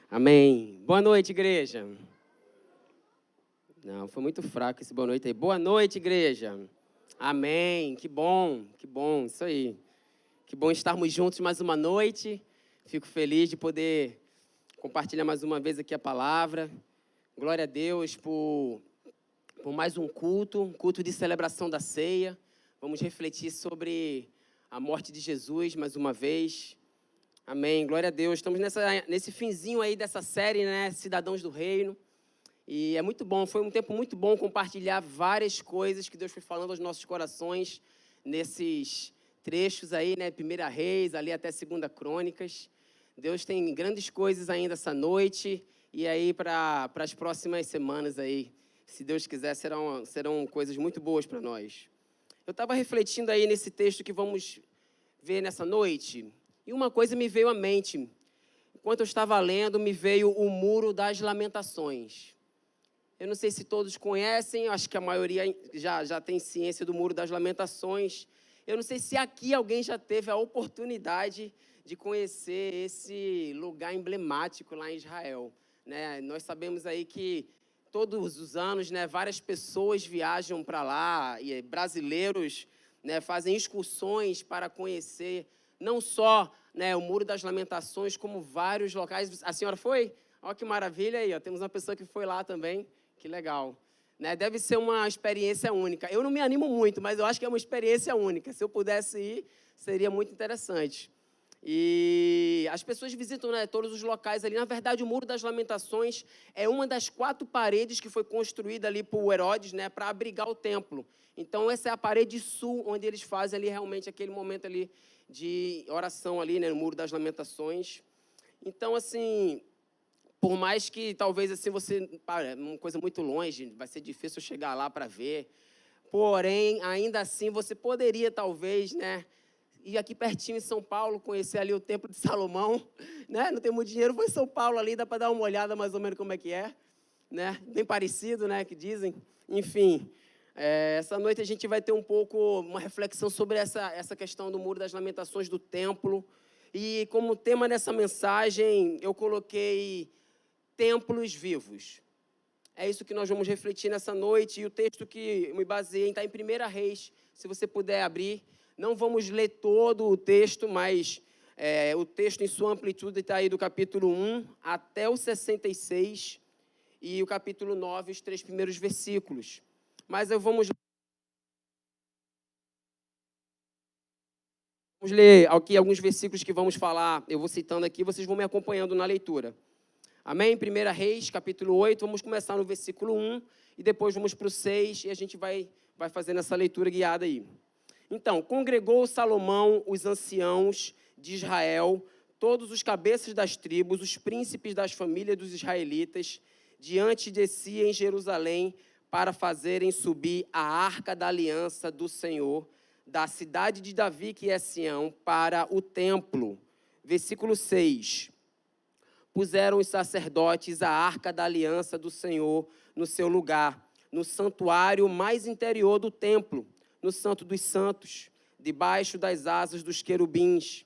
Amém. Boa noite, igreja. Não, foi muito fraco esse boa noite aí. Boa noite, igreja. Amém. Que bom, isso aí. Que bom estarmos juntos mais uma noite. Fico feliz de poder compartilhar mais uma vez aqui a palavra. Glória a Deus por mais um culto de celebração da ceia. Vamos refletir sobre a morte de Jesus mais uma vez. Amém, glória a Deus. Estamos nesse finzinho aí dessa série, né, Cidadãos do Reino. E é muito bom, foi um tempo muito bom compartilhar várias coisas que Deus foi falando aos nossos corações nesses trechos aí, né, 1 Reis, ali até 2 Crônicas. Deus tem grandes coisas ainda essa noite e aí para as próximas semanas aí, se Deus quiser, serão coisas muito boas para nós. Eu estava refletindo aí nesse texto que vamos ver nessa noite. E uma coisa me veio à mente. Enquanto eu estava lendo, me veio o Muro das Lamentações. Eu não sei se todos conhecem, acho que a maioria já tem ciência do Muro das Lamentações. Eu não sei se aqui alguém já teve a oportunidade de conhecer esse lugar emblemático lá em Israel, né? Nós sabemos aí que todos os anos, né, várias pessoas viajam para lá, e brasileiros, né, fazem excursões para conhecer não só, né, o Muro das Lamentações, como vários locais. A senhora foi? Olha que maravilha aí, ó. Temos uma pessoa que foi lá também, que legal. Né, deve ser uma experiência única. Eu não me animo muito, mas eu acho que é uma experiência única. Se eu pudesse ir, seria muito interessante. E as pessoas visitam, né, todos os locais ali. Na verdade, o Muro das Lamentações é uma das 4 paredes que foi construída ali por Herodes, né, para abrigar o templo. Então, essa é a parede sul, onde eles fazem ali realmente aquele momento ali de oração ali, né, no Muro das Lamentações. Então, assim, por mais que talvez assim uma coisa muito longe, vai ser difícil chegar lá para ver, porém, ainda assim, você poderia talvez, né, ir aqui pertinho em São Paulo, conhecer ali o Templo de Salomão, né, não tem muito dinheiro, foi em São Paulo ali, dá para dar uma olhada mais ou menos como é que é, né, bem parecido, né, que dizem, enfim. Essa noite a gente vai ter uma reflexão sobre essa questão do Muro das Lamentações do templo. E como tema dessa mensagem, eu coloquei templos vivos. É isso que nós vamos refletir nessa noite. E o texto que me baseei está em 1 Reis, se você puder abrir. Não vamos ler todo o texto, mas o texto em sua amplitude está aí do capítulo 1 até o 66 e o capítulo 9, os 3 primeiros versículos. Mas vamos ler aqui alguns versículos que vamos falar, eu vou citando aqui, vocês vão me acompanhando na leitura. Amém? 1 Reis, capítulo 8, vamos começar no versículo 1 e depois vamos para o 6 e a gente vai fazendo essa leitura guiada aí. Então, congregou Salomão os anciãos de Israel, todos os cabeças das tribos, os príncipes das famílias dos israelitas, diante de si em Jerusalém, para fazerem subir a arca da aliança do Senhor, da cidade de Davi, que é Sião, para o templo. Versículo 6. Puseram os sacerdotes a arca da aliança do Senhor no seu lugar, no santuário mais interior do templo, no Santo dos Santos, debaixo das asas dos querubins,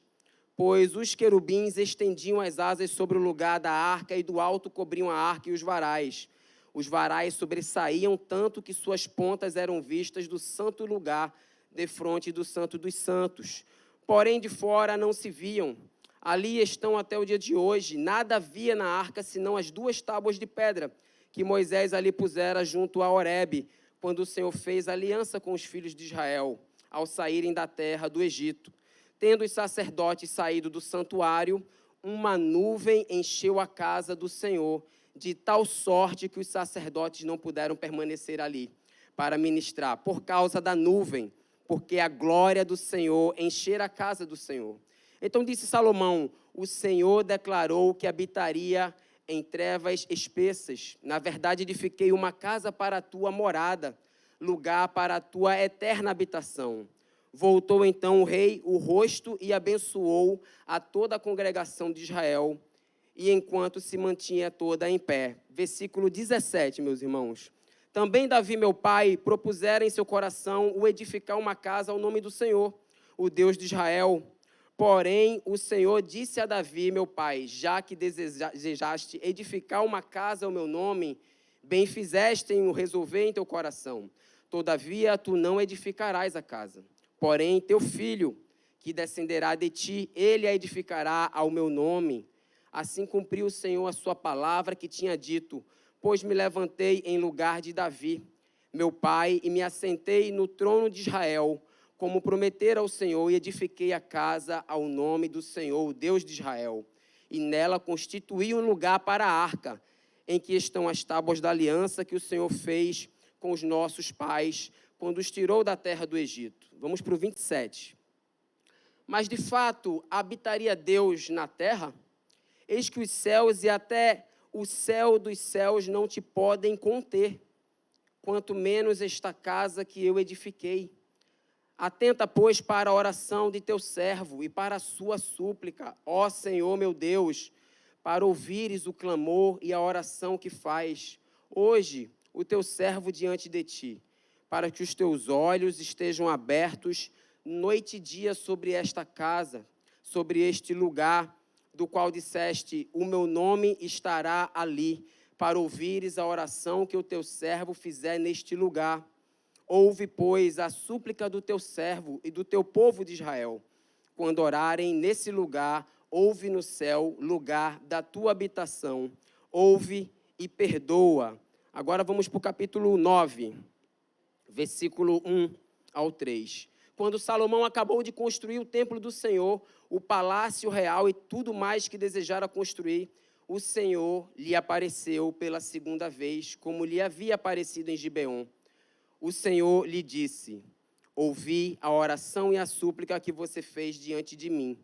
pois os querubins estendiam as asas sobre o lugar da arca e do alto cobriam a arca e os varais. Os varais sobressaíam tanto que suas pontas eram vistas do santo lugar, defronte do Santo dos Santos. Porém, de fora não se viam. Ali estão até o dia de hoje. Nada havia na arca, senão as 2 tábuas de pedra, que Moisés ali pusera junto a Horebe, quando o Senhor fez aliança com os filhos de Israel, ao saírem da terra do Egito. Tendo os sacerdotes saído do santuário, uma nuvem encheu a casa do Senhor, de tal sorte que os sacerdotes não puderam permanecer ali para ministrar, por causa da nuvem, porque a glória do Senhor enchera a casa do Senhor. Então disse Salomão: o Senhor declarou que habitaria em trevas espessas. Na verdade, edifiquei uma casa para a tua morada, lugar para a tua eterna habitação. Voltou então o rei o rosto e abençoou a toda a congregação de Israel, e enquanto se mantinha toda em pé. Versículo 17, meus irmãos. Também Davi, meu pai, propusera em seu coração o edificar uma casa ao nome do Senhor, o Deus de Israel. Porém, o Senhor disse a Davi, meu pai, já que desejaste edificar uma casa ao meu nome, bem fizeste em o resolver em teu coração. Todavia, tu não edificarás a casa. Porém, teu filho, que descenderá de ti, ele a edificará ao meu nome. Assim cumpriu o Senhor a sua palavra que tinha dito, pois me levantei em lugar de Davi, meu pai, e me assentei no trono de Israel, como prometera ao Senhor, e edifiquei a casa ao nome do Senhor, o Deus de Israel. E nela constituí um lugar para a arca, em que estão as tábuas da aliança que o Senhor fez com os nossos pais, quando os tirou da terra do Egito. Vamos para o 27. Mas, de fato, habitaria Deus na terra? Eis que os céus e até o céu dos céus não te podem conter, quanto menos esta casa que eu edifiquei. Atenta, pois, para a oração de teu servo e para a sua súplica, ó Senhor meu Deus, para ouvires o clamor e a oração que faz hoje o teu servo diante de ti, para que os teus olhos estejam abertos noite e dia sobre esta casa, sobre este lugar, do qual disseste, o meu nome estará ali, para ouvires a oração que o teu servo fizer neste lugar. Ouve, pois, a súplica do teu servo e do teu povo de Israel. Quando orarem nesse lugar, ouve no céu, lugar da tua habitação. Ouve e perdoa. Agora vamos para o capítulo 9, versículo 1 ao 3. Quando Salomão acabou de construir o templo do Senhor, o palácio real e tudo mais que desejara construir, o Senhor lhe apareceu pela segunda vez, como lhe havia aparecido em Gibeon. O Senhor lhe disse, ouvi a oração e a súplica que você fez diante de mim.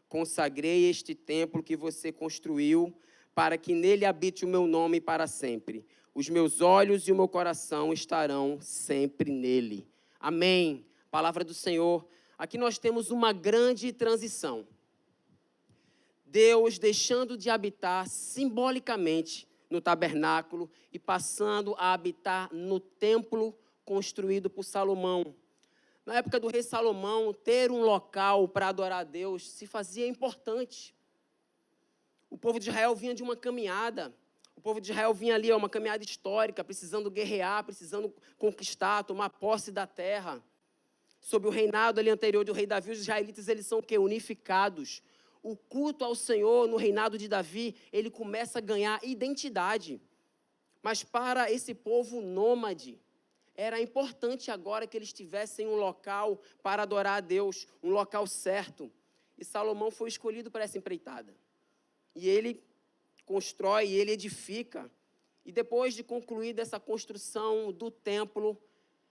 Consagrei este templo que você construiu, para que nele habite o meu nome para sempre. Os meus olhos e o meu coração estarão sempre nele. Amém. Palavra do Senhor. Aqui nós temos uma grande transição. Deus deixando de habitar simbolicamente no tabernáculo e passando a habitar no templo construído por Salomão. Na época do rei Salomão, ter um local para adorar a Deus se fazia importante. O povo de Israel vinha de uma caminhada. O povo de Israel vinha ali, uma caminhada histórica, precisando guerrear, precisando conquistar, tomar posse da terra. Sob o reinado ali anterior do rei Davi, os israelitas eles são unificados. O culto ao Senhor no reinado de Davi, ele começa a ganhar identidade. Mas para esse povo nômade, era importante agora que eles tivessem um local para adorar a Deus, um local certo. E Salomão foi escolhido para essa empreitada. E ele constrói, ele edifica. E depois de concluir essa construção do templo,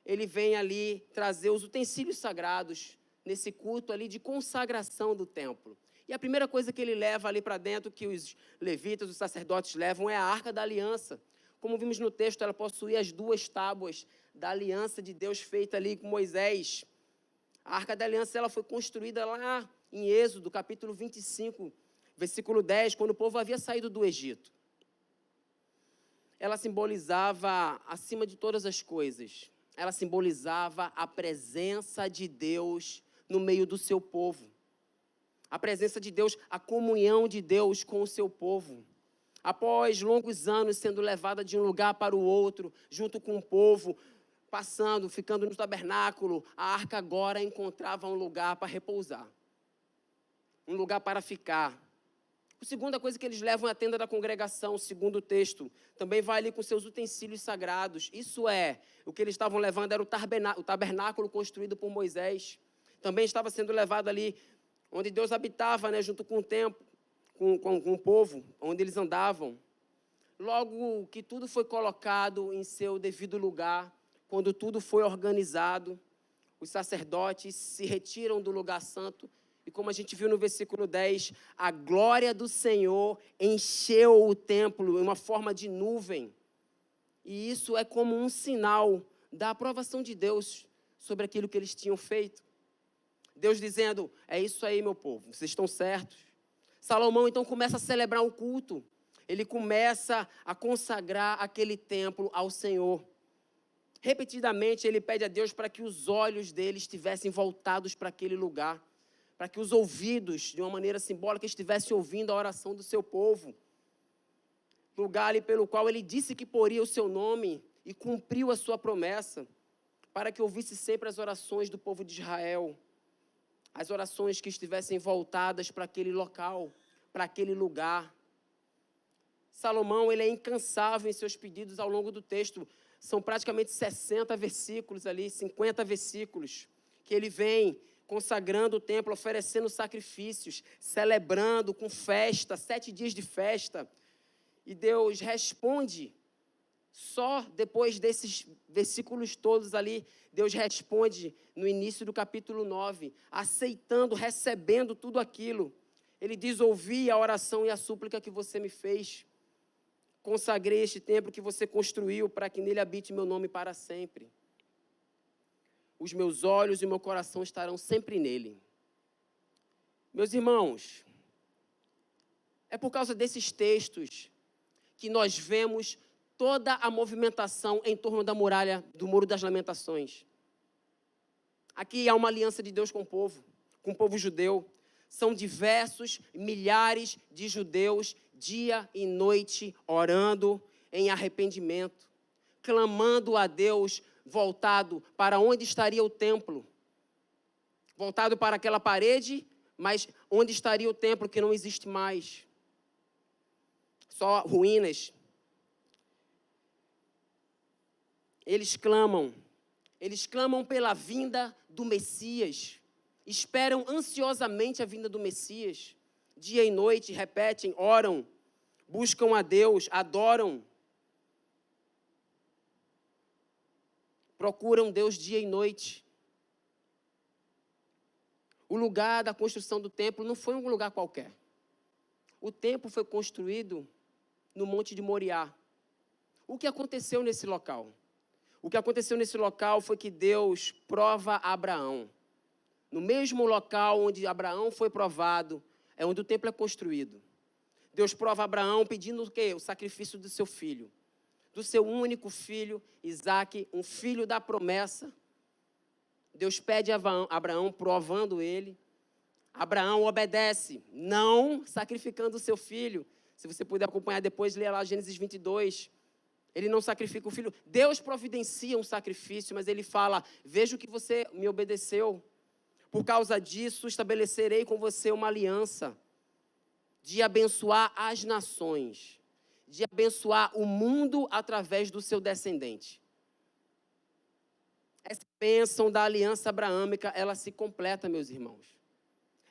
ele vem ali trazer os utensílios sagrados nesse culto ali de consagração do templo. E a primeira coisa que ele leva ali para dentro, que os levitas, os sacerdotes levam, é a Arca da Aliança. Como vimos no texto, ela possuía as 2 tábuas da aliança de Deus feita ali com Moisés. A Arca da Aliança ela foi construída lá em Êxodo, capítulo 25, versículo 10, quando o povo havia saído do Egito. Ela simbolizava, acima de todas as coisas, ela simbolizava a presença de Deus no meio do seu povo. A presença de Deus, a comunhão de Deus com o seu povo. Após longos anos sendo levada de um lugar para o outro, junto com o povo, passando, ficando no tabernáculo, a arca agora encontrava um lugar para repousar. Um lugar para ficar. A segunda coisa que eles levam é a tenda da congregação, segundo o texto. Também vai ali com seus utensílios sagrados. Isso é, o que eles estavam levando era o tabernáculo construído por Moisés. Também estava sendo levado ali, onde Deus habitava, né, junto com o templo, com o povo, onde eles andavam. Logo que tudo foi colocado em seu devido lugar, quando tudo foi organizado, os sacerdotes se retiram do lugar santo, e como a gente viu no versículo 10, a glória do Senhor encheu o templo em uma forma de nuvem. E isso é como um sinal da aprovação de Deus sobre aquilo que eles tinham feito. Deus dizendo, é isso aí, meu povo, vocês estão certos. Salomão, então, começa a celebrar um culto. Ele começa a consagrar aquele templo ao Senhor. Repetidamente, ele pede a Deus para que os olhos dele estivessem voltados para aquele lugar, para que os ouvidos, de uma maneira simbólica, estivessem ouvindo a oração do seu povo. Lugar ali pelo qual ele disse que poria o seu nome e cumpriu a sua promessa, para que ouvisse sempre as orações do povo de Israel, as orações que estivessem voltadas para aquele local, para aquele lugar. Salomão, ele é incansável em seus pedidos ao longo do texto. São praticamente 60 versículos ali, 50 versículos, que ele vem consagrando o templo, oferecendo sacrifícios, celebrando com festa, 7 dias de festa. E Deus responde, só depois desses versículos todos ali, Deus responde no início do capítulo 9, aceitando, recebendo tudo aquilo. Ele diz: ouvi a oração e a súplica que você me fez. Consagrei este templo que você construiu para que nele habite meu nome para sempre. Os meus olhos e o meu coração estarão sempre nele. Meus irmãos, é por causa desses textos que nós vemos toda a movimentação em torno da muralha, do Muro das Lamentações. Aqui há uma aliança de Deus com o povo judeu. São diversos milhares de judeus, dia e noite, orando em arrependimento, clamando a Deus, voltado para onde estaria o templo. Voltado para aquela parede, mas onde estaria o templo que não existe mais. Só ruínas. Eles clamam pela vinda do Messias, esperam ansiosamente a vinda do Messias, dia e noite, repetem, oram, buscam a Deus, adoram, procuram Deus dia e noite. O lugar da construção do templo não foi um lugar qualquer. O templo foi construído no Monte de Moriá. O que aconteceu nesse local? O que aconteceu nesse local foi que Deus prova a Abraão. No mesmo local onde Abraão foi provado, é onde o templo é construído. Deus prova a Abraão pedindo o quê? O sacrifício do seu filho. Do seu único filho, Isaque, um filho da promessa. Deus pede a Abraão, provando ele. Abraão obedece, não sacrificando o seu filho. Se você puder acompanhar depois, lê lá Gênesis 22. Ele não sacrifica o filho. Deus providencia um sacrifício, mas ele fala: vejo que você me obedeceu. Por causa disso, estabelecerei com você uma aliança de abençoar as nações, de abençoar o mundo através do seu descendente. Essa bênção da aliança abraâmica, ela se completa, meus irmãos.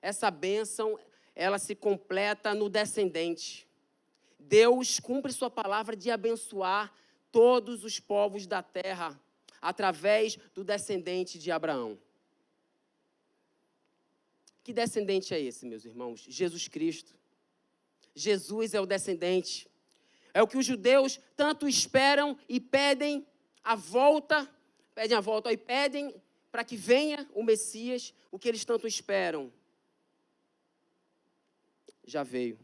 Essa bênção, ela se completa no descendente. Deus cumpre sua palavra de abençoar todos os povos da terra através do descendente de Abraão. Que descendente é esse, meus irmãos? Jesus Cristo. Jesus é o descendente. É o que os judeus tanto esperam e pedem a volta, e pedem para que venha o Messias, o que eles tanto esperam. Já veio.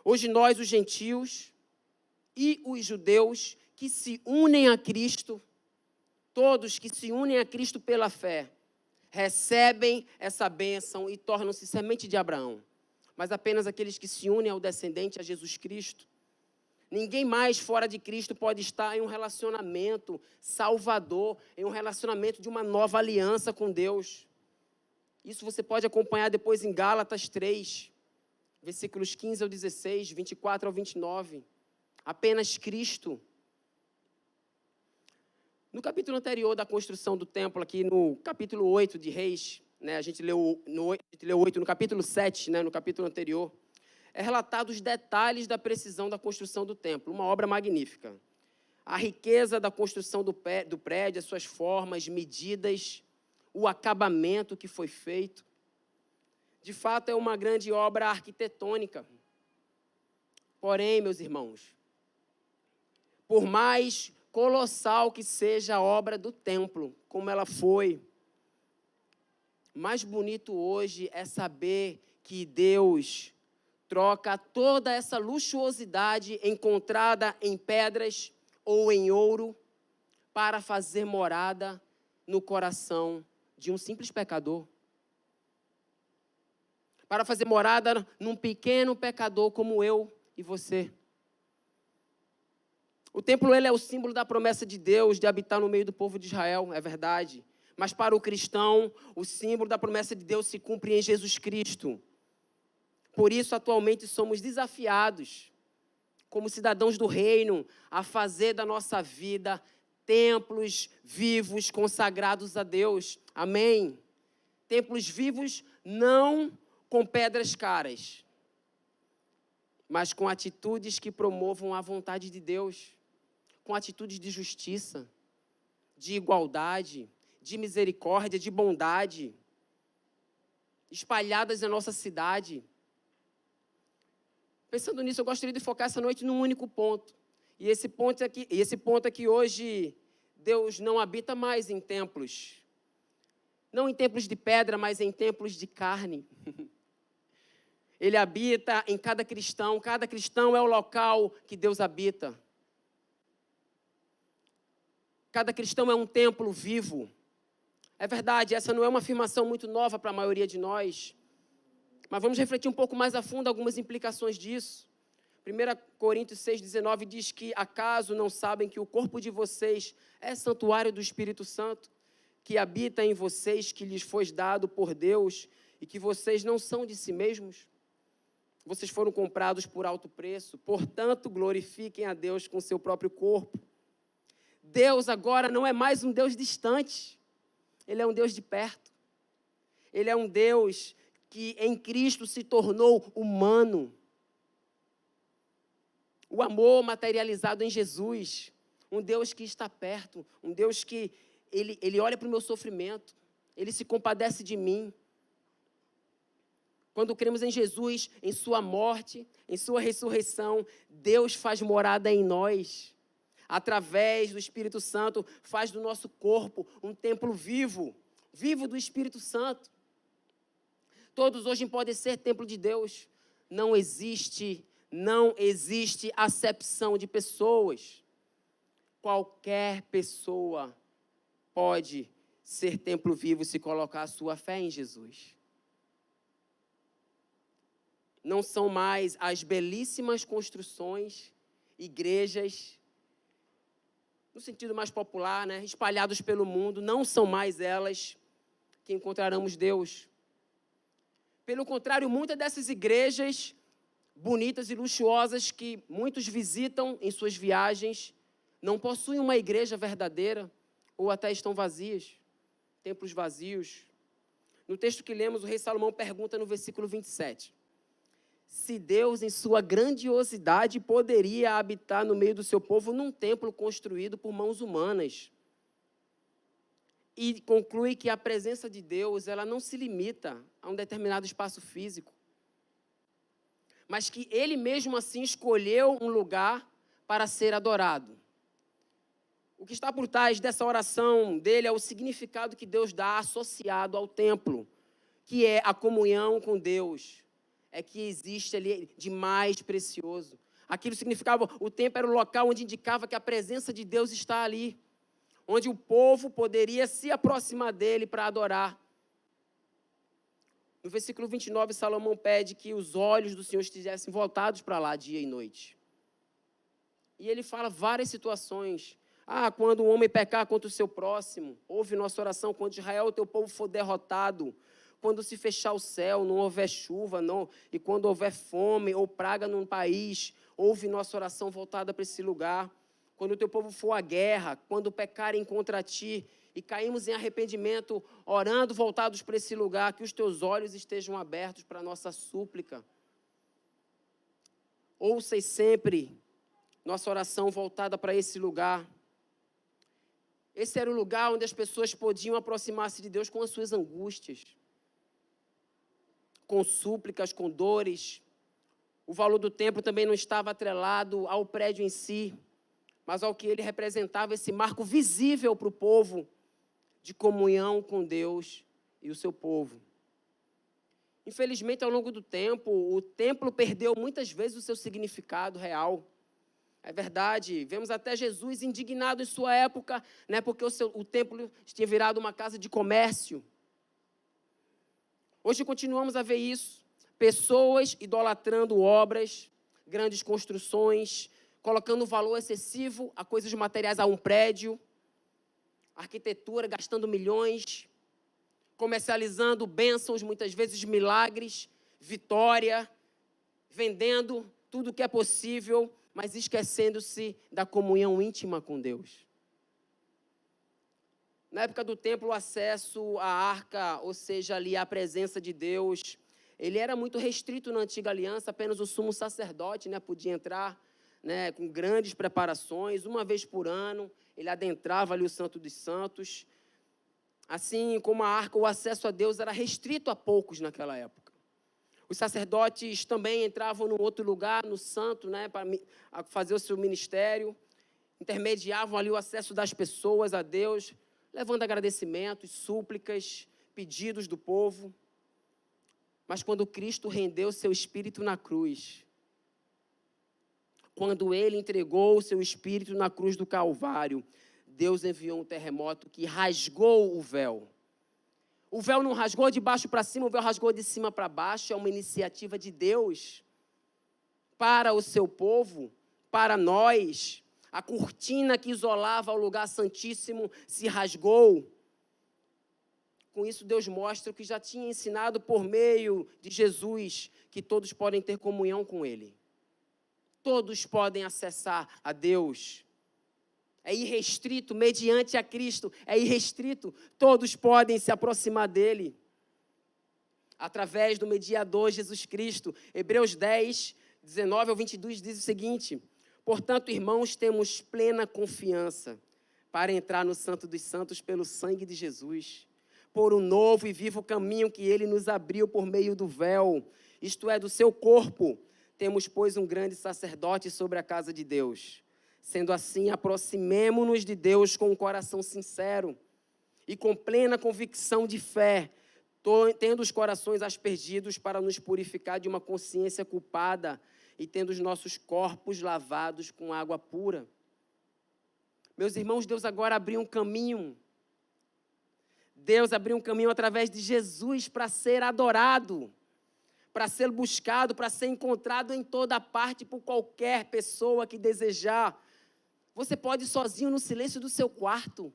Hoje nós, os gentios e os judeus que se unem a Cristo, todos que se unem a Cristo pela fé, recebem essa bênção e tornam-se semente de Abraão. Mas apenas aqueles que se unem ao descendente, a Jesus Cristo. Ninguém mais fora de Cristo pode estar em um relacionamento salvador, em um relacionamento de uma nova aliança com Deus. Isso você pode acompanhar depois em Gálatas 3. Versículos 15 ao 16, 24 ao 29. Apenas Cristo. No capítulo anterior da construção do templo, aqui no capítulo 8 de Reis, né, a gente leu 8, no capítulo 7, né, no capítulo anterior, é relatado os detalhes da precisão da construção do templo, uma obra magnífica. A riqueza da construção do prédio, as suas formas, medidas, o acabamento que foi feito. De fato, é uma grande obra arquitetônica. Porém, meus irmãos, por mais colossal que seja a obra do templo, como ela foi, mais bonito hoje é saber que Deus troca toda essa luxuosidade encontrada em pedras ou em ouro para fazer morada no coração de um simples pecador. para fazer morada num pequeno pecador como eu e você. O templo ele é o símbolo da promessa de Deus de habitar no meio do povo de Israel, é verdade. Mas para o cristão, o símbolo da promessa de Deus se cumpre em Jesus Cristo. Por isso, atualmente, somos desafiados, como cidadãos do reino, a fazer da nossa vida templos vivos consagrados a Deus. Amém? Templos vivos não com pedras caras, mas com atitudes que promovam a vontade de Deus, com atitudes de justiça, de igualdade, de misericórdia, de bondade, espalhadas na nossa cidade. Pensando nisso, eu gostaria de focar essa noite num único ponto. E esse ponto é que hoje Deus não habita mais em templos. Não em templos de pedra, mas em templos de carne. Ele habita em cada cristão é o local que Deus habita. Cada cristão é um templo vivo. É verdade, essa não é uma afirmação muito nova para a maioria de nós. Mas vamos refletir um pouco mais a fundo algumas implicações disso. 1 Coríntios 6,19 diz que, acaso não sabem que o corpo de vocês é santuário do Espírito Santo, que habita em vocês, que lhes foi dado por Deus, e que vocês não são de si mesmos? Vocês foram comprados por alto preço, portanto, glorifiquem a Deus com seu próprio corpo. Deus agora não é mais um Deus distante, Ele é um Deus de perto. Ele é um Deus que em Cristo se tornou humano. O amor materializado em Jesus, um Deus que está perto, um Deus que Ele olha para o meu sofrimento, Ele se compadece de mim. Quando cremos em Jesus, em sua morte, em sua ressurreição, Deus faz morada em nós. Através do Espírito Santo, faz do nosso corpo um templo vivo, vivo do Espírito Santo. Todos hoje podem ser templo de Deus. Não existe acepção de pessoas. Qualquer pessoa pode ser templo vivo se colocar a sua fé em Jesus. Não são mais as belíssimas construções, igrejas, no sentido mais popular, né, espalhados pelo mundo, não são mais elas que encontraremos Deus. Pelo contrário, muitas dessas igrejas bonitas e luxuosas que muitos visitam em suas viagens, não possuem uma igreja verdadeira ou até estão vazias, templos vazios. No texto que lemos, o rei Salomão pergunta no versículo 27, se Deus, em sua grandiosidade, poderia habitar no meio do seu povo num templo construído por mãos humanas. E conclui que a presença de Deus, ela não se limita a um determinado espaço físico, mas que Ele mesmo assim escolheu um lugar para ser adorado. O que está por trás dessa oração dele é o significado que Deus dá associado ao templo, que é a comunhão com Deus. É que existe ali de mais precioso. Aquilo significava, o templo era o local onde indicava que a presença de Deus está ali, onde o povo poderia se aproximar dele para adorar. No versículo 29, Salomão pede que os olhos do Senhor estivessem voltados para lá dia e noite. E ele fala várias situações. Quando um homem pecar contra o seu próximo, ouve nossa oração, quando Israel, o teu povo, for derrotado, quando se fechar o céu, não houver chuva, e quando houver fome ou praga num país, ouve nossa oração voltada para esse lugar. Quando o teu povo for à guerra, quando pecarem contra ti e caímos em arrependimento, orando, voltados para esse lugar, que os teus olhos estejam abertos para a nossa súplica. Ouça sempre nossa oração voltada para esse lugar. Esse era o lugar onde as pessoas podiam aproximar-se de Deus com as suas angústias, com súplicas, com dores. O valor do templo também não estava atrelado ao prédio em si, mas ao que ele representava, esse marco visível para o povo de comunhão com Deus e o seu povo. Infelizmente, ao longo do tempo, o templo perdeu muitas vezes o seu significado real. É verdade, vemos até Jesus indignado em sua época, né, porque o templo tinha virado uma casa de comércio. Hoje continuamos a ver isso, Pessoas idolatrando obras, grandes construções, colocando valor excessivo a coisas materiais, a um prédio, arquitetura, gastando milhões, comercializando bênçãos, muitas vezes milagres, vitória, vendendo tudo o que é possível, mas esquecendo-se da comunhão íntima com Deus. Na época do templo, o acesso à arca, ou seja, ali a presença de Deus, ele era muito restrito na antiga aliança, apenas o sumo sacerdote, podia entrar, com grandes preparações, uma vez por ano, ele adentrava ali o Santo dos Santos. Assim como a arca, o acesso a Deus era restrito a poucos naquela época. Os sacerdotes também entravam num outro lugar, no santo, para fazer o seu ministério, intermediavam ali o acesso das pessoas a Deus, levando agradecimentos, súplicas, pedidos do povo. Mas quando Cristo rendeu seu Espírito na cruz, quando Ele entregou o seu Espírito na cruz do Calvário, Deus enviou um terremoto que rasgou o véu. O véu não rasgou de baixo para cima, o véu rasgou de cima para baixo. É uma iniciativa de Deus para o seu povo, para nós. A cortina que isolava o lugar santíssimo se rasgou. Com isso, Deus mostra o que já tinha ensinado por meio de Jesus, que todos podem ter comunhão com Ele. Todos podem acessar a Deus. É irrestrito, mediante a Cristo, é irrestrito. Todos podem se aproximar dEle. Através do mediador Jesus Cristo. Hebreus 10, 19 ao 22 diz o seguinte: portanto, irmãos, temos plena confiança para entrar no Santo dos Santos pelo sangue de Jesus, por um novo e vivo caminho que Ele nos abriu por meio do véu, isto é, do seu corpo. Temos, pois, um grande sacerdote sobre a casa de Deus. Sendo assim, aproximemo-nos de Deus com um coração sincero e com plena convicção de fé, tendo os corações aspergidos para nos purificar de uma consciência culpada e tendo os nossos corpos lavados com água pura. Meus irmãos, Deus agora abriu um caminho. Deus abriu um caminho através de Jesus para ser adorado, para ser buscado, para ser encontrado em toda parte por qualquer pessoa que desejar. Você pode ir sozinho no silêncio do seu quarto,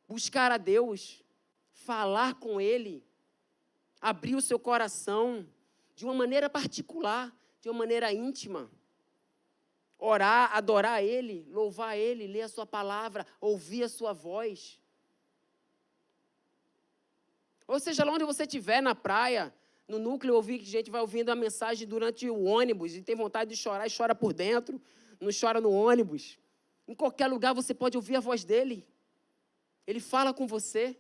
buscar a Deus, falar com Ele, abrir o seu coração de uma maneira particular, de uma maneira íntima. Orar, adorar Ele, louvar Ele, ler a sua palavra, ouvir a sua voz. Ou seja, lá onde você estiver, na praia, no núcleo, ouvir que a gente vai ouvindo a mensagem durante o ônibus e tem vontade de chorar e chora por dentro, não chora no ônibus. Em qualquer lugar você pode ouvir a voz dele. Ele fala com você.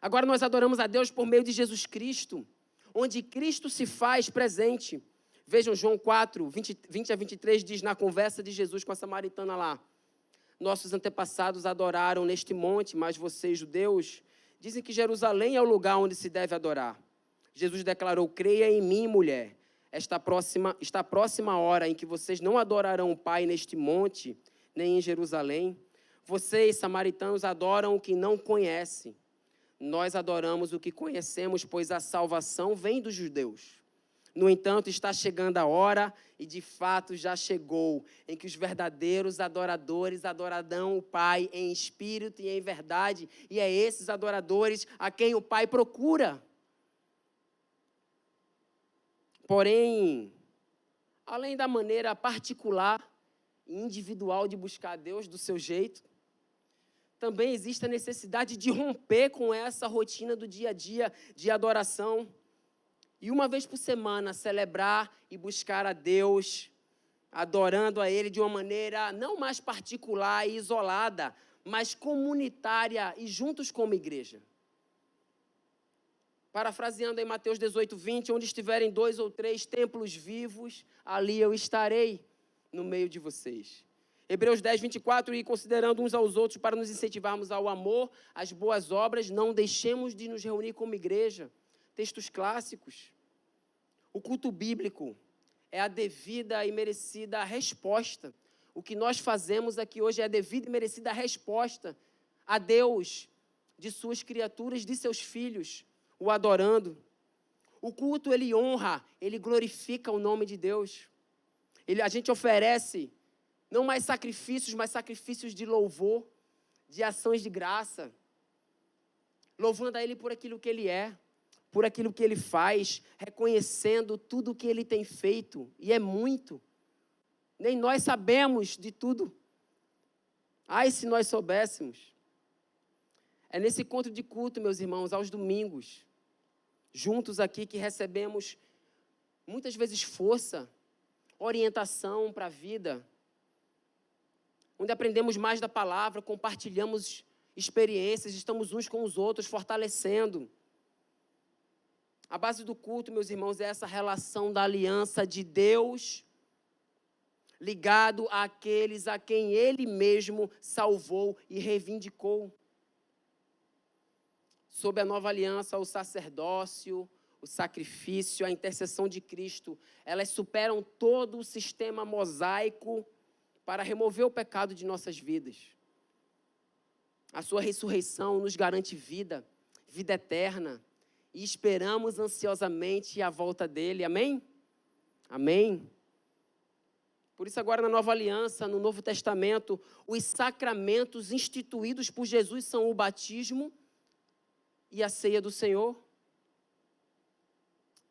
Agora nós adoramos a Deus por meio de Jesus Cristo, onde Cristo se faz presente. Vejam, João 4, 20 a 23 diz, na conversa de Jesus com a samaritana lá: nossos antepassados adoraram neste monte, mas vocês, judeus, dizem que Jerusalém é o lugar onde se deve adorar. Jesus declarou: creia em mim, mulher. Está próxima a hora em que vocês não adorarão o Pai neste monte, nem em Jerusalém. Vocês, samaritanos, adoram o que não conhecem. Nós adoramos o que conhecemos, pois a salvação vem dos judeus. No entanto, está chegando a hora, e de fato já chegou, em que os verdadeiros adoradores adorarão o Pai em espírito e em verdade, e é esses adoradores a quem o Pai procura. Porém, além da maneira particular e individual de buscar a Deus do seu jeito, também existe a necessidade de romper com essa rotina do dia a dia de adoração e uma vez por semana celebrar e buscar a Deus, adorando a Ele de uma maneira não mais particular e isolada, mas comunitária e juntos como igreja. Parafraseando em Mateus 18, 20, onde estiverem 2 ou 3 templos vivos, ali eu estarei no meio de vocês. Hebreus 10, 24, e considerando uns aos outros para nos incentivarmos ao amor, às boas obras, não deixemos de nos reunir como igreja. Textos clássicos. O culto bíblico é a devida e merecida resposta. O que nós fazemos aqui hoje é a devida e merecida resposta a Deus, de suas criaturas, de seus filhos. o adorando. O culto, ele honra, ele glorifica o nome de Deus. A gente oferece não mais sacrifícios, mas sacrifícios de louvor, de ações de graça, louvando a Ele por aquilo que Ele é, por aquilo que Ele faz, reconhecendo tudo o que Ele tem feito, e é muito. Nem nós sabemos de tudo. Ai, se nós soubéssemos. É nesse encontro de culto, meus irmãos, aos domingos, juntos aqui, que recebemos muitas vezes força, orientação para a vida, onde aprendemos mais da palavra, compartilhamos experiências, estamos uns com os outros, fortalecendo. A base do culto, meus irmãos, é essa relação da aliança de Deus ligado àqueles a quem Ele mesmo salvou e reivindicou. Sob a nova aliança, o sacerdócio, o sacrifício, a intercessão de Cristo, elas superam todo o sistema mosaico para remover o pecado de nossas vidas. A sua ressurreição nos garante vida, vida eterna, e esperamos ansiosamente a volta dele. Amém? Amém? Por isso agora na nova aliança, no Novo Testamento, os sacramentos instituídos por Jesus são o batismo e a ceia do Senhor.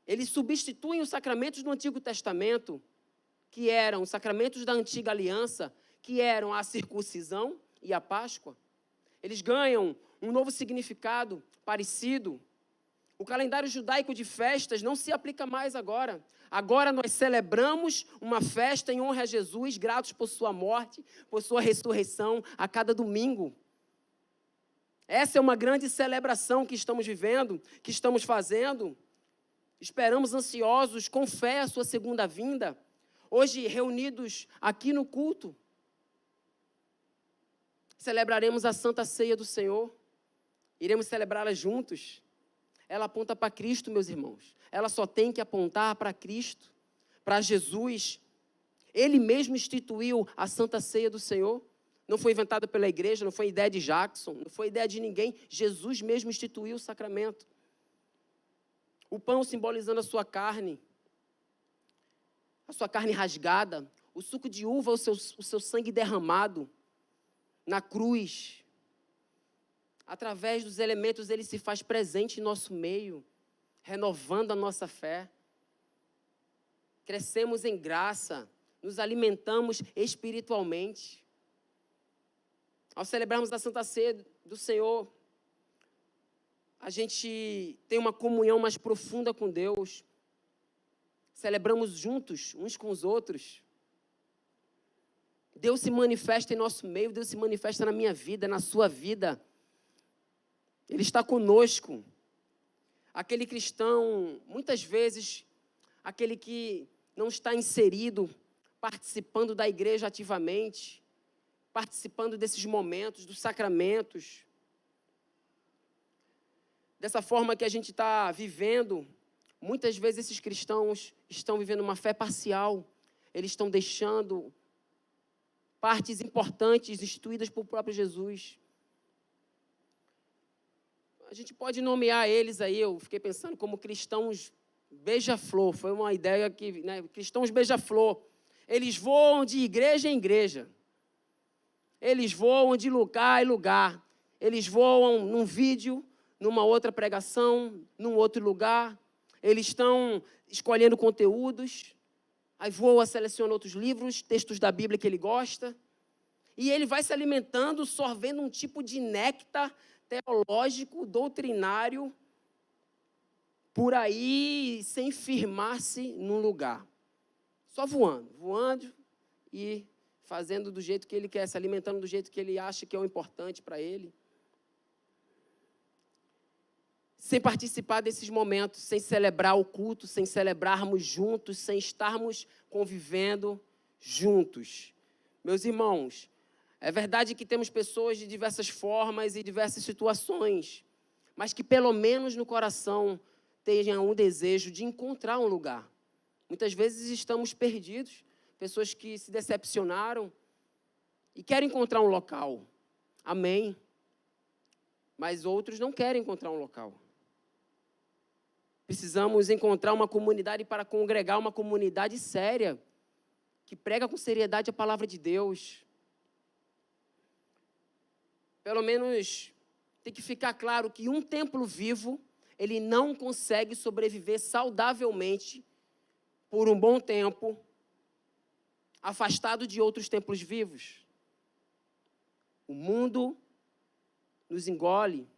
Eles substituem os sacramentos do Antigo Testamento, que eram os sacramentos da antiga aliança, que eram a circuncisão e a Páscoa. Eles ganham um novo significado parecido. O calendário judaico de festas não se aplica mais agora. Agora nós celebramos uma festa em honra a Jesus, gratos por sua morte, por sua ressurreição, a cada domingo. Essa é uma grande celebração que estamos vivendo, que estamos fazendo. Esperamos ansiosos, com fé, a sua segunda vinda. Hoje, reunidos aqui no culto, celebraremos a Santa Ceia do Senhor. Iremos celebrá-la juntos. Ela aponta para Cristo, meus irmãos. Ela só tem que apontar para Cristo, para Jesus. Ele mesmo instituiu a Santa Ceia do Senhor. Não foi inventada pela igreja, não foi ideia de Jackson, não foi ideia de ninguém. Jesus mesmo instituiu o sacramento. O pão simbolizando a sua carne rasgada. O suco de uva, o seu sangue derramado na cruz. Através dos elementos, ele se faz presente em nosso meio, renovando a nossa fé. Crescemos em graça, nos alimentamos espiritualmente. Ao celebrarmos a Santa Ceia do Senhor, a gente tem uma comunhão mais profunda com Deus. Celebramos juntos, uns com os outros. Deus se manifesta em nosso meio, Deus se manifesta na minha vida, na sua vida. Ele está conosco. Aquele cristão, muitas vezes, aquele que não está inserido, participando da igreja ativamente, participando desses momentos, dos sacramentos. Dessa forma que a gente está vivendo, muitas vezes esses cristãos estão vivendo uma fé parcial. Eles estão deixando partes importantes instituídas por próprio Jesus. A gente pode nomear eles aí, eu fiquei pensando, como cristãos beija-flor. Foi uma ideia que, cristãos beija-flor. Eles voam de igreja em igreja. Eles voam de lugar em lugar. Eles voam num vídeo, numa outra pregação, num outro lugar. Eles estão escolhendo conteúdos. Aí voa, seleciona outros livros, textos da Bíblia que ele gosta. E ele vai se alimentando, sorvendo um tipo de néctar teológico, doutrinário, por aí, sem firmar-se num lugar. Só voando e fazendo do jeito que ele quer, se alimentando do jeito que ele acha que é o importante para ele. Sem participar desses momentos, sem celebrar o culto, sem celebrarmos juntos, sem estarmos convivendo juntos. Meus irmãos, é verdade que temos pessoas de diversas formas e diversas situações, mas que pelo menos no coração tenham um desejo de encontrar um lugar. Muitas vezes estamos perdidos, pessoas que se decepcionaram e querem encontrar um local. Amém. Mas outros não querem encontrar um local. Precisamos encontrar uma comunidade para congregar, uma comunidade séria, que prega com seriedade a palavra de Deus. Pelo menos tem que ficar claro que um templo vivo, ele não consegue sobreviver saudavelmente por um bom tempo, afastado de outros templos vivos. O mundo nos engole,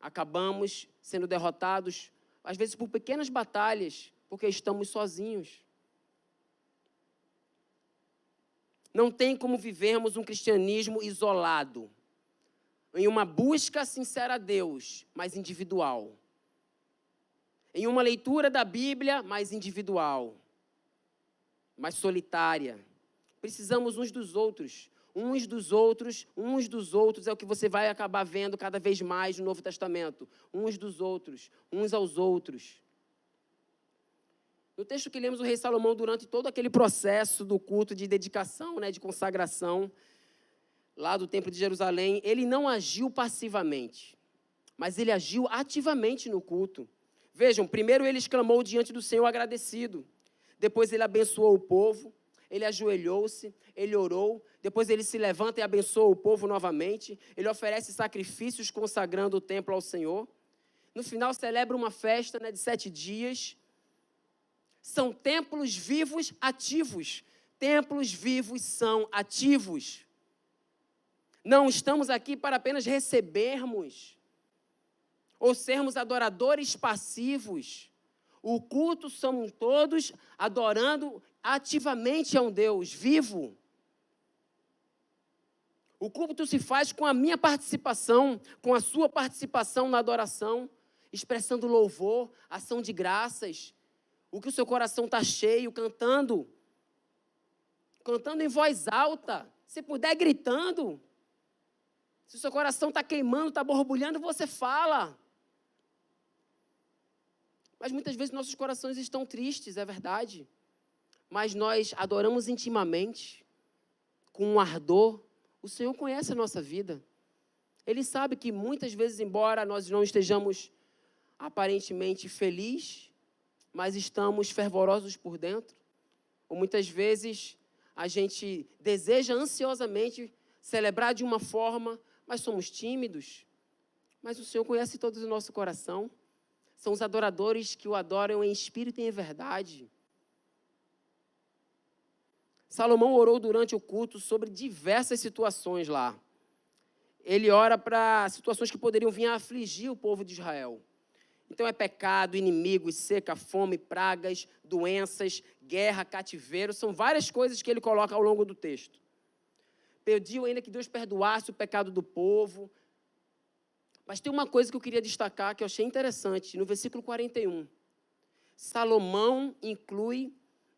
acabamos sendo derrotados, às vezes por pequenas batalhas, porque estamos sozinhos. Não tem como vivermos um cristianismo isolado, em uma busca sincera a Deus, mas individual. Em uma leitura da Bíblia, mais individual, mais solitária. Precisamos uns dos outros. Uns dos outros é o que você vai acabar vendo cada vez mais no Novo Testamento. Uns dos outros, uns aos outros. No texto que lemos, o rei Salomão, durante todo aquele processo do culto de dedicação, de consagração, lá do Templo de Jerusalém, ele não agiu passivamente, mas ele agiu ativamente no culto. Vejam, primeiro ele exclamou diante do Senhor agradecido, depois ele abençoou o povo, ele ajoelhou-se, ele orou, depois ele se levanta e abençoa o povo novamente, ele oferece sacrifícios consagrando o templo ao Senhor. No final celebra uma festa de 7 dias. São templos vivos ativos. Templos vivos são ativos. Não estamos aqui para apenas recebermos ou sermos adoradores passivos. O culto somos todos adorando ativamente a um Deus vivo. O culto se faz com a minha participação, com a sua participação na adoração, expressando louvor, ação de graças, o que o seu coração está cheio, cantando em voz alta, se puder gritando. Se o seu coração está queimando, está borbulhando, você fala. Mas muitas vezes nossos corações estão tristes, é verdade. Mas nós adoramos intimamente, com um ardor. O Senhor conhece a nossa vida. Ele sabe que muitas vezes, embora nós não estejamos aparentemente felizes, mas estamos fervorosos por dentro. Ou muitas vezes a gente deseja ansiosamente celebrar de uma forma, mas somos tímidos. Mas o Senhor conhece todo o nosso coração. São os adoradores que o adoram em espírito e em verdade. Salomão orou durante o culto sobre diversas situações lá. Ele ora para situações que poderiam vir a afligir o povo de Israel. Então é pecado, inimigos, seca, fome, pragas, doenças, guerra, cativeiro. São várias coisas que ele coloca ao longo do texto. Pediu ainda que Deus perdoasse o pecado do povo. Mas tem uma coisa que eu queria destacar, que eu achei interessante. No versículo 41, Salomão inclui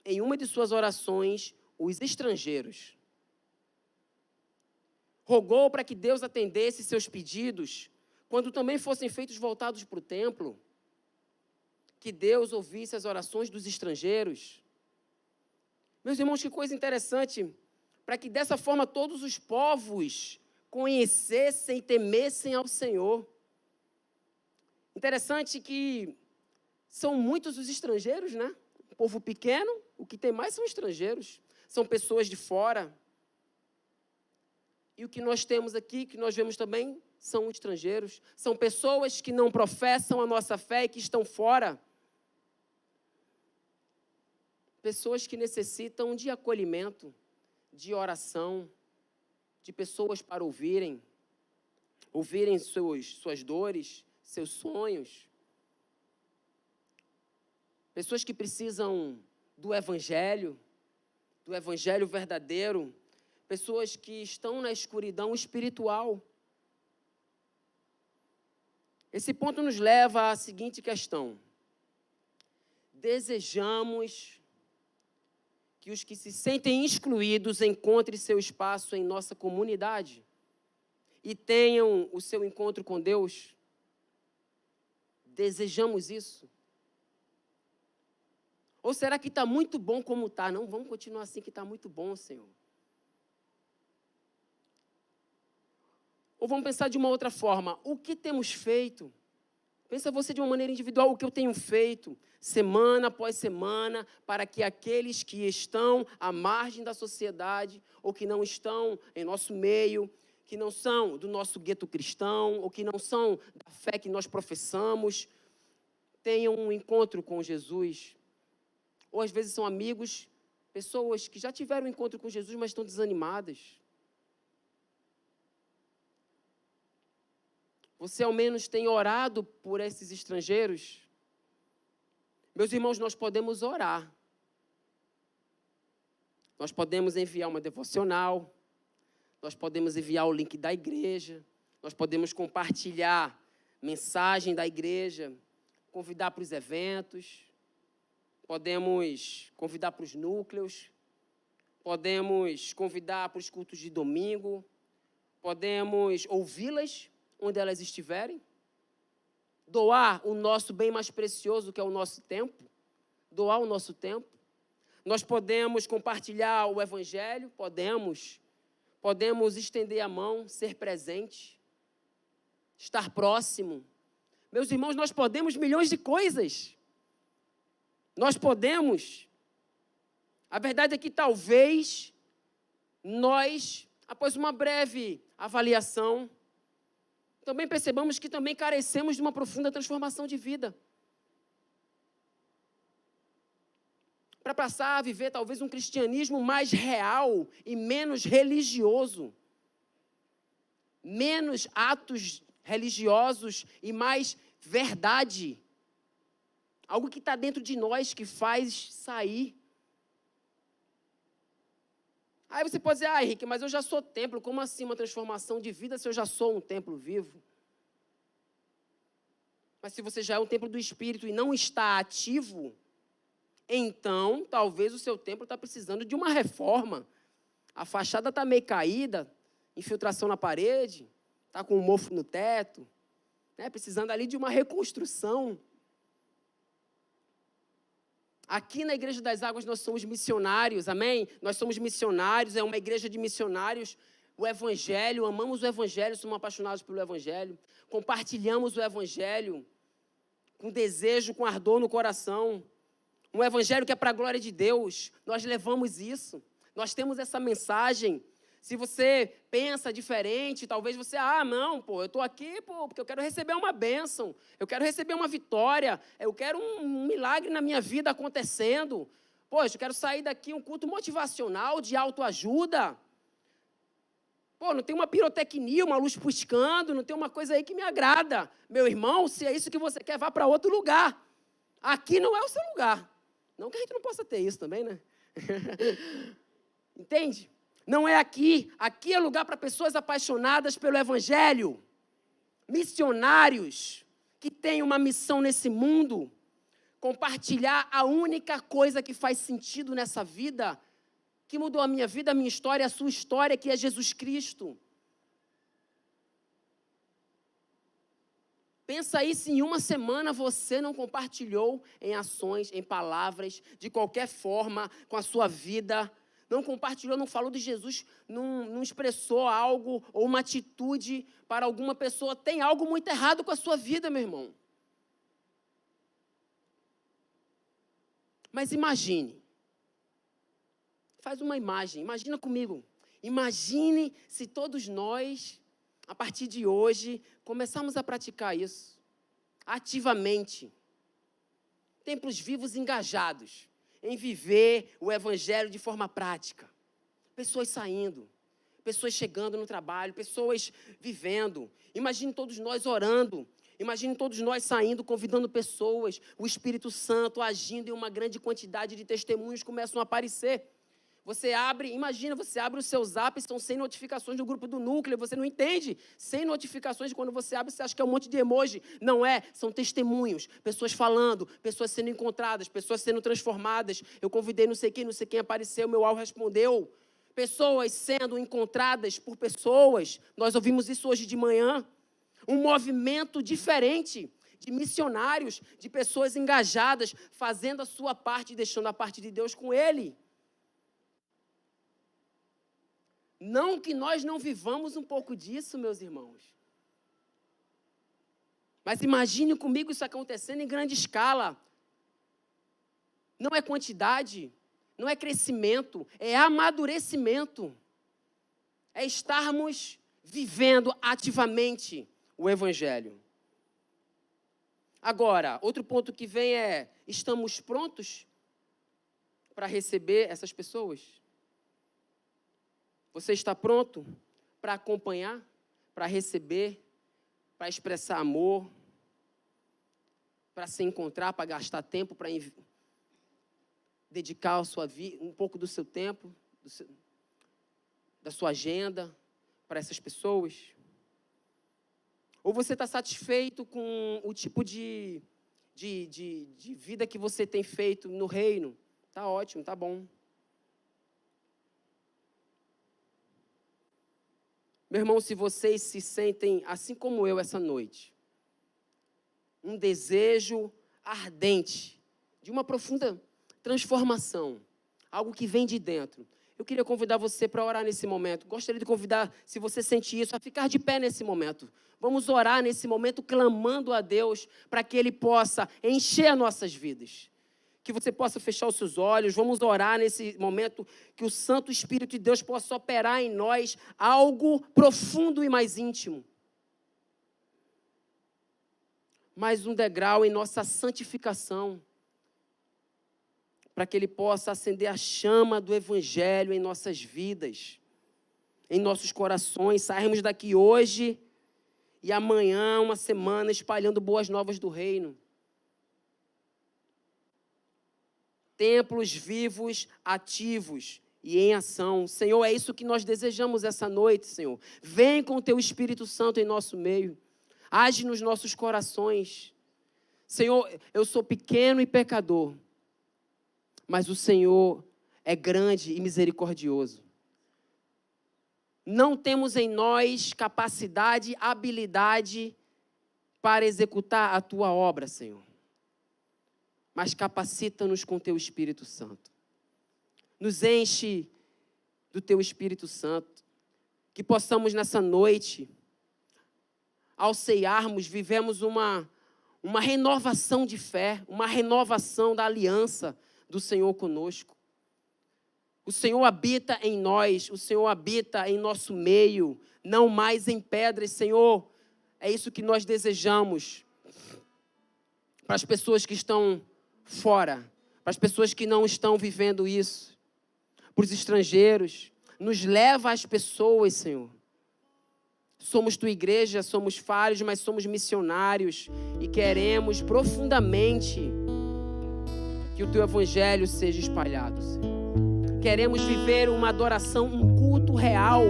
em uma de suas orações os estrangeiros. Rogou para que Deus atendesse seus pedidos, quando também fossem feitos voltados para o templo, que Deus ouvisse as orações dos estrangeiros. Meus irmãos, que coisa interessante, para que dessa forma todos os povos conhecessem e temessem ao Senhor. Interessante que são muitos os estrangeiros, né? Um povo pequeno, o que tem mais são estrangeiros. São pessoas de fora. E o que nós temos aqui, que nós vemos também, são estrangeiros. São pessoas que não professam a nossa fé e que estão fora. Pessoas que necessitam de acolhimento, de oração, de pessoas para ouvirem suas dores, seus sonhos. Pessoas que precisam do Evangelho verdadeiro. Pessoas que estão na escuridão espiritual. Esse ponto nos leva à seguinte questão. Desejamos que os que se sentem excluídos encontrem seu espaço em nossa comunidade e tenham o seu encontro com Deus? Desejamos isso? Ou será que está muito bom como está? Não, vamos continuar assim que está muito bom, Senhor. Ou vamos pensar de uma outra forma. O que temos feito Pensa você de uma maneira individual, o que eu tenho feito, semana após semana, para que aqueles que estão à margem da sociedade, ou que não estão em nosso meio, que não são do nosso gueto cristão, ou que não são da fé que nós professamos, tenham um encontro com Jesus. Ou às vezes são amigos, pessoas que já tiveram um encontro com Jesus, mas estão desanimadas. Você ao menos tem orado por esses estrangeiros? Meus irmãos, nós podemos orar. Nós podemos enviar uma devocional. Nós podemos enviar o link da igreja. Nós podemos compartilhar mensagem da igreja. Convidar para os eventos. Podemos convidar para os núcleos. Podemos convidar para os cultos de domingo. Podemos ouvi-las onde elas estiverem, doar o nosso bem mais precioso, que é o nosso tempo, doar o nosso tempo. Nós podemos compartilhar o evangelho, podemos estender a mão, ser presente, estar próximo. Meus irmãos, nós podemos milhões de coisas. Nós podemos. A verdade é que talvez nós, após uma breve avaliação, também percebamos que também carecemos de uma profunda transformação de vida. Para passar a viver talvez um cristianismo mais real e menos religioso. Menos atos religiosos e mais verdade. Algo que está dentro de nós que faz sair. Aí você pode dizer, Henrique, mas eu já sou templo, como assim uma transformação de vida se eu já sou um templo vivo? Mas se você já é um templo do Espírito e não está ativo, então talvez o seu templo está precisando de uma reforma. A fachada está meio caída, infiltração na parede, está com um mofo no teto, né, precisando ali de uma reconstrução. Aqui na Igreja das Águas nós somos missionários, amém? Nós somos missionários, é uma igreja de missionários. O Evangelho, amamos o Evangelho, somos apaixonados pelo Evangelho. Compartilhamos o Evangelho com desejo, com ardor no coração. Um Evangelho que é para a glória de Deus. Nós levamos isso. Nós temos essa mensagem. Se você pensa diferente, talvez você, não, eu estou aqui, porque eu quero receber uma bênção, eu quero receber uma vitória, eu quero um milagre na minha vida acontecendo. Poxa, eu quero sair daqui um culto motivacional, de autoajuda. Não tem uma pirotecnia, uma luz piscando, não tem uma coisa aí que me agrada. Meu irmão, se é isso que você quer, vá para outro lugar. Aqui não é o seu lugar. Não que a gente não possa ter isso também, né? Entende? Não é aqui. Aqui é lugar para pessoas apaixonadas pelo Evangelho. Missionários que têm uma missão nesse mundo. Compartilhar a única coisa que faz sentido nessa vida, que mudou a minha vida, a minha história, a sua história, que é Jesus Cristo. Pensa aí se em uma semana você não compartilhou em ações, em palavras, de qualquer forma, com a sua vida. Não compartilhou, não falou de Jesus, não expressou algo ou uma atitude para alguma pessoa. Tem algo muito errado com a sua vida, meu irmão. Mas imagine. Faz uma imagem, imagina comigo. Imagine se todos nós, a partir de hoje, começarmos a praticar isso. Ativamente. Templos vivos engajados em viver o Evangelho de forma prática. Pessoas saindo, pessoas chegando no trabalho, pessoas vivendo. Imagine todos nós orando, imagine todos nós saindo, convidando pessoas, o Espírito Santo agindo em uma grande quantidade de testemunhos começam a aparecer. Você abre o seu zap, estão 100 notificações do grupo do núcleo, você não entende. 100 notificações, quando você abre, você acha que é um monte de emoji. Não é, são testemunhos, pessoas falando, pessoas sendo encontradas, pessoas sendo transformadas. Eu convidei não sei quem apareceu, meu alvo respondeu. Pessoas sendo encontradas por pessoas. Nós ouvimos isso hoje de manhã. Um movimento diferente de missionários, de pessoas engajadas, fazendo a sua parte e deixando a parte de Deus com Ele. Não que nós não vivamos um pouco disso, meus irmãos. Mas imagine comigo isso acontecendo em grande escala. Não é quantidade, não é crescimento, é amadurecimento. É estarmos vivendo ativamente o Evangelho. Agora, outro ponto que vem é, estamos prontos para receber essas pessoas? Você está pronto para acompanhar, para receber, para expressar amor, para se encontrar, para gastar tempo, para dedicar a sua vida, um pouco do seu tempo, da sua agenda para essas pessoas? Ou você está satisfeito com o tipo de vida que você tem feito no reino? Está ótimo, está bom. Meu irmão, se vocês se sentem assim como eu essa noite, um desejo ardente de uma profunda transformação, algo que vem de dentro, eu queria convidar você para orar nesse momento. Gostaria de convidar, se você sente isso, a ficar de pé nesse momento. Vamos orar nesse momento, clamando a Deus para que Ele possa encher nossas vidas. Que você possa fechar os seus olhos. Vamos orar nesse momento, que o Santo Espírito de Deus possa operar em nós algo profundo e mais íntimo. Mais um degrau em nossa santificação, para que Ele possa acender a chama do Evangelho em nossas vidas, em nossos corações, sairmos daqui hoje e amanhã, uma semana, espalhando boas novas do reino. Templos vivos, ativos e em ação. Senhor, é isso que nós desejamos essa noite, Senhor. Vem com o Teu Espírito Santo em nosso meio. Age nos nossos corações. Senhor, eu sou pequeno e pecador, mas o Senhor é grande e misericordioso. Não temos em nós capacidade, habilidade para executar a Tua obra, Senhor. Mas capacita-nos com Teu Espírito Santo. Nos enche do Teu Espírito Santo. Que possamos nessa noite, ao ceiarmos, vivemos uma renovação de fé, uma renovação da aliança do Senhor conosco. O Senhor habita em nós, o Senhor habita em nosso meio, não mais em pedras. Senhor, é isso que nós desejamos para as pessoas que estão fora, para as pessoas que não estão vivendo isso, para os estrangeiros. Nos leva às pessoas, Senhor. Somos Tua igreja, somos falhos, mas somos missionários e queremos profundamente que o Teu Evangelho seja espalhado, Senhor. Queremos viver uma adoração, um culto real.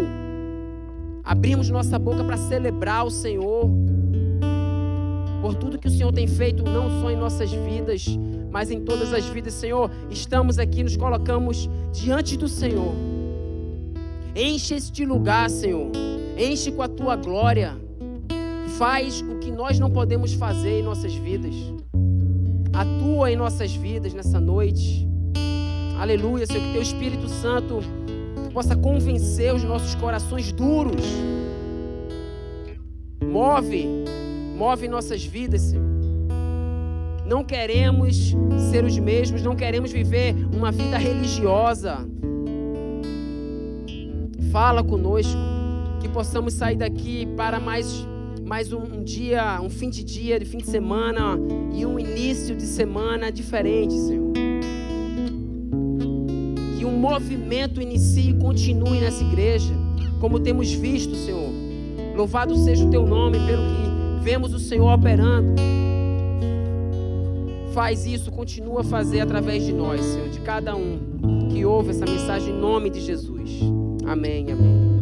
Abrimos nossa boca para celebrar o Senhor por tudo que o Senhor tem feito, não só em nossas vidas, mas em todas as vidas. Senhor, estamos aqui, nos colocamos diante do Senhor. Enche este lugar, Senhor. Enche com a Tua glória. Faz o que nós não podemos fazer em nossas vidas. Atua em nossas vidas nessa noite. Aleluia, Senhor, que Teu Espírito Santo possa convencer os nossos corações duros. Move nossas vidas, Senhor. Não queremos ser os mesmos, não queremos viver uma vida religiosa. Fala conosco, que possamos sair daqui para mais um dia, um fim de semana e um início de semana diferente, Senhor. Que um movimento inicie e continue nessa igreja, como temos visto, Senhor. Louvado seja o Teu nome pelo que vemos o Senhor operando. Faz isso, continua a fazer através de nós, Senhor, de cada um que ouve essa mensagem em nome de Jesus. Amém, amém.